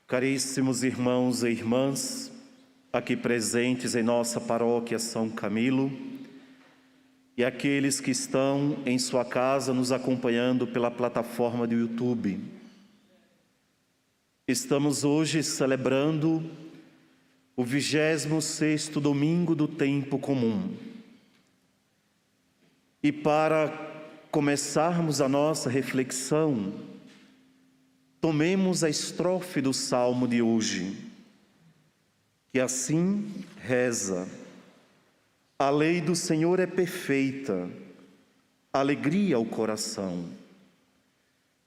Caríssimos irmãos e irmãs, aqui presentes em nossa paróquia São Camilo, e aqueles que estão em sua casa nos acompanhando pela plataforma do YouTube. Estamos hoje celebrando o 26º domingo do tempo comum. E para começarmos a nossa reflexão, tomemos a estrofe do Salmo de hoje, que assim reza: a lei do Senhor é perfeita, alegria ao coração.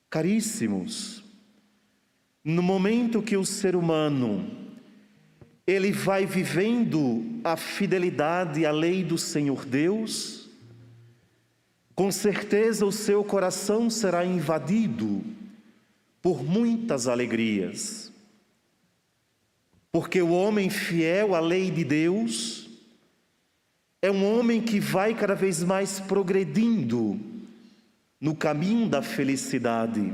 Caríssimos, no momento que o ser humano ele vai vivendo a fidelidade à lei do Senhor Deus, com certeza o seu coração será invadido por muitas alegrias. Porque o homem fiel à lei de Deus é um homem que vai cada vez mais progredindo no caminho da felicidade,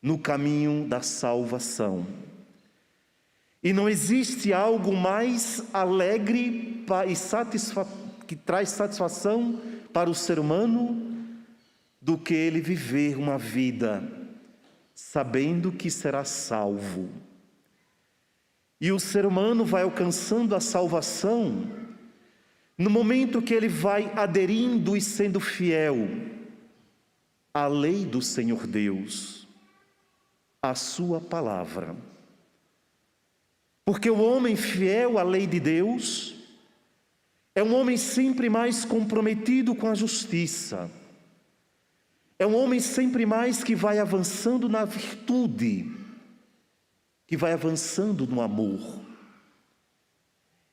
no caminho da salvação. E não existe algo mais alegre que traz satisfação para o ser humano do que ele viver uma vida sabendo que será salvo. E o ser humano vai alcançando a salvação no momento que ele vai aderindo e sendo fiel à lei do Senhor Deus, à sua palavra. Porque o homem fiel à lei de Deus é um homem sempre mais comprometido com a justiça. É um homem sempre mais que vai avançando na virtude, que vai avançando no amor.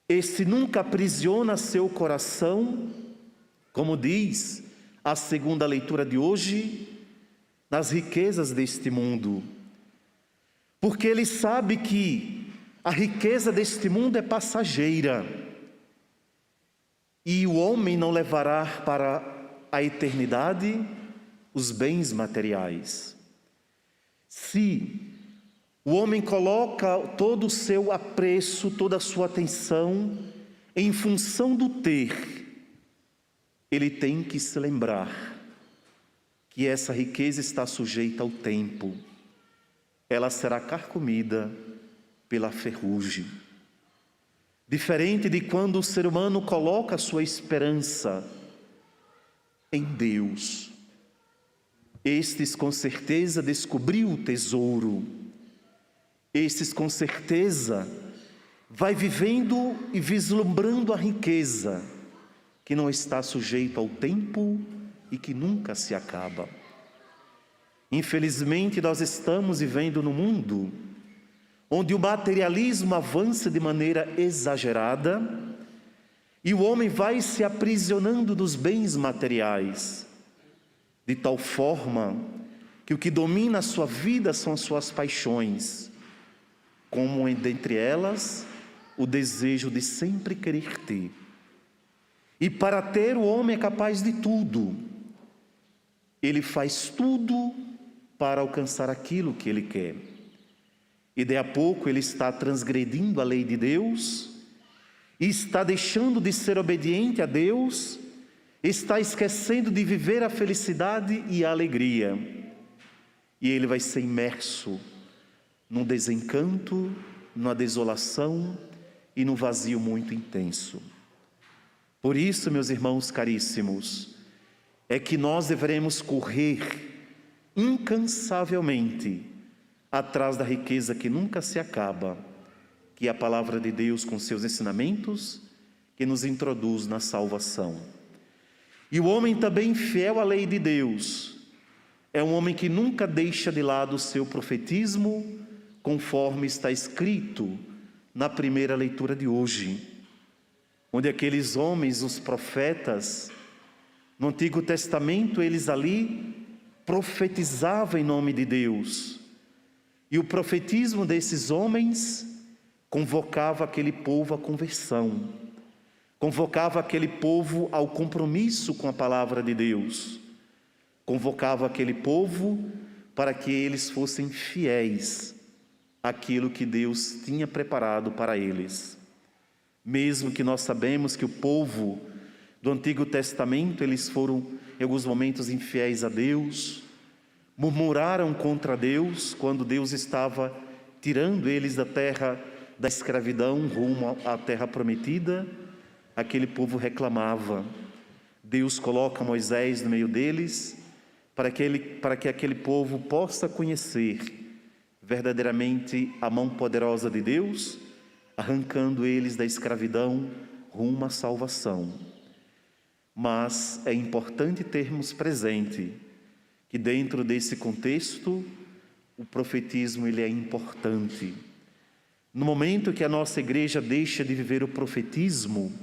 Esse nunca aprisiona seu coração, como diz a segunda leitura de hoje, nas riquezas deste mundo. Porque ele sabe que a riqueza deste mundo é passageira e o homem não levará para a eternidade os bens materiais. Se o homem coloca todo o seu apreço, toda a sua atenção em função do ter, ele tem que se lembrar que essa riqueza está sujeita ao tempo. Ela será carcomida pela ferrugem. Diferente de quando o ser humano coloca a sua esperança em Deus. Estes com certeza descobriu o tesouro. Estes com certeza vai vivendo e vislumbrando a riqueza que não está sujeita ao tempo e que nunca se acaba. Infelizmente nós estamos vivendo num mundo onde o materialismo avança de maneira exagerada e o homem vai se aprisionando dos bens materiais, de tal forma que o que domina a sua vida são as suas paixões, como dentre elas o desejo de sempre querer ter. E para ter o homem é capaz de tudo. Ele faz tudo para alcançar aquilo que ele quer. E daí a pouco ele está transgredindo a lei de Deus, e está deixando de ser obediente a Deus, está esquecendo de viver a felicidade e a alegria. E ele vai ser imerso num desencanto, numa desolação e num vazio muito intenso. Por isso, meus irmãos caríssimos, é que nós devemos correr incansavelmente atrás da riqueza que nunca se acaba, que é a palavra de Deus com seus ensinamentos, que nos introduz na salvação. E o homem também fiel à lei de Deus é um homem que nunca deixa de lado o seu profetismo, conforme está escrito na primeira leitura de hoje, onde aqueles homens, os profetas, no Antigo Testamento, eles ali profetizavam em nome de Deus. E o profetismo desses homens convocava aquele povo à conversão, convocava aquele povo ao compromisso com a palavra de Deus, convocava aquele povo para que eles fossem fiéis aquilo que Deus tinha preparado para eles. Mesmo que nós sabemos que o povo do Antigo Testamento, eles foram em alguns momentos infiéis a Deus, murmuraram contra Deus quando Deus estava tirando eles da terra da escravidão rumo à terra prometida. Aquele povo reclamava. Deus coloca Moisés no meio deles para que aquele povo possa conhecer verdadeiramente a mão poderosa de Deus, arrancando eles da escravidão rumo à salvação. Mas é importante termos presente que dentro desse contexto o profetismo ele é importante. No momento que a nossa igreja deixa de viver o profetismo,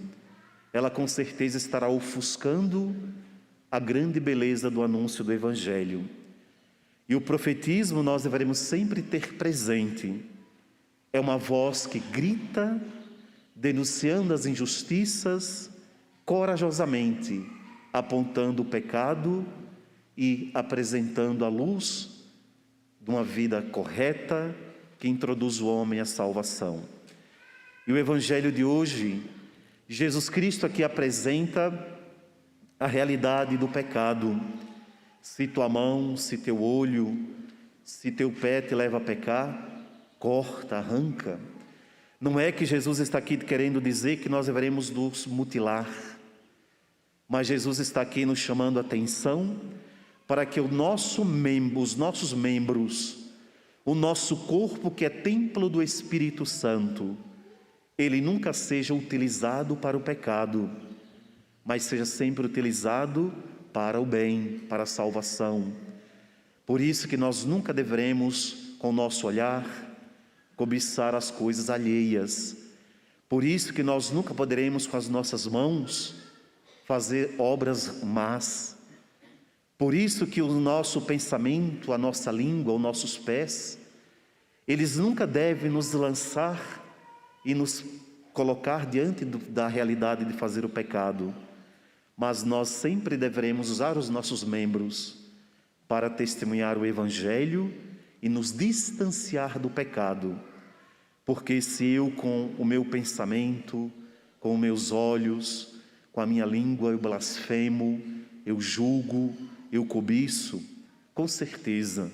ela com certeza estará ofuscando a grande beleza do anúncio do Evangelho. E o profetismo nós deveremos sempre ter presente. É uma voz que grita, denunciando as injustiças, corajosamente, apontando o pecado e apresentando a luz de uma vida correta que introduz o homem à salvação. E o Evangelho de hoje, Jesus Cristo aqui apresenta a realidade do pecado. Se tua mão, se teu olho, se teu pé te leva a pecar, corta, arranca. Não é que Jesus está aqui querendo dizer que nós deveremos nos mutilar, mas Jesus está aqui nos chamando a atenção para que os nossos membros, o nosso corpo que é templo do Espírito Santo, ele nunca seja utilizado para o pecado, mas seja sempre utilizado para o bem, para a salvação. Por isso que nós nunca devemos, com o nosso olhar, cobiçar as coisas alheias. Por isso que nós nunca poderemos, com as nossas mãos, fazer obras más. Por isso que o nosso pensamento, a nossa língua, os nossos pés, eles nunca devem nos lançar e nos colocar diante da realidade de fazer o pecado. Mas nós sempre deveremos usar os nossos membros para testemunhar o Evangelho e nos distanciar do pecado. Porque se eu com o meu pensamento, com os meus olhos, com a minha língua eu blasfemo, eu julgo, eu cobiço, com certeza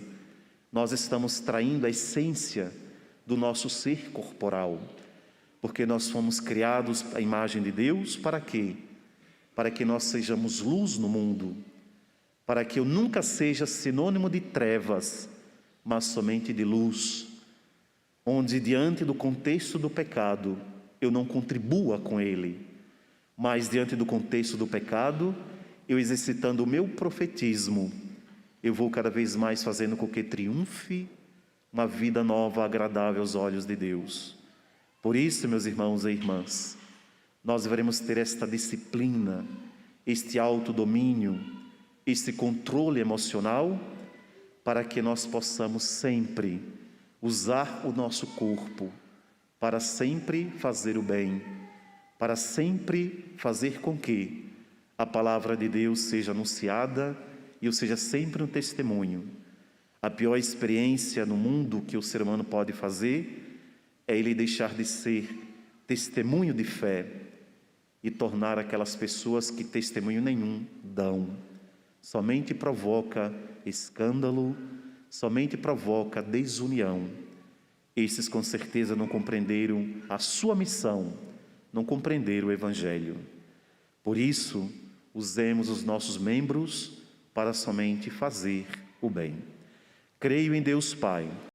nós estamos traindo a essência do nosso ser corporal. Porque nós fomos criados à imagem de Deus para quê? Para que nós sejamos luz no mundo, para que eu nunca seja sinônimo de trevas, mas somente de luz, onde diante do contexto do pecado, eu não contribua com ele, mas diante do contexto do pecado, eu exercitando o meu profetismo, eu vou cada vez mais fazendo com que triunfe uma vida nova, agradável aos olhos de Deus. Por isso, meus irmãos e irmãs, nós devemos ter esta disciplina, este autodomínio, este controle emocional, para que nós possamos sempre usar o nosso corpo para sempre fazer o bem, para sempre fazer com que a palavra de Deus seja anunciada e eu seja sempre um testemunho. A pior experiência no mundo que o ser humano pode fazer é ele deixar de ser testemunho de fé e tornar aquelas pessoas que testemunho nenhum dão. Somente provoca escândalo, somente provoca desunião. Esses com certeza não compreenderam a sua missão, não compreenderam o Evangelho. Por isso, usemos os nossos membros para somente fazer o bem. Creio em Deus Pai,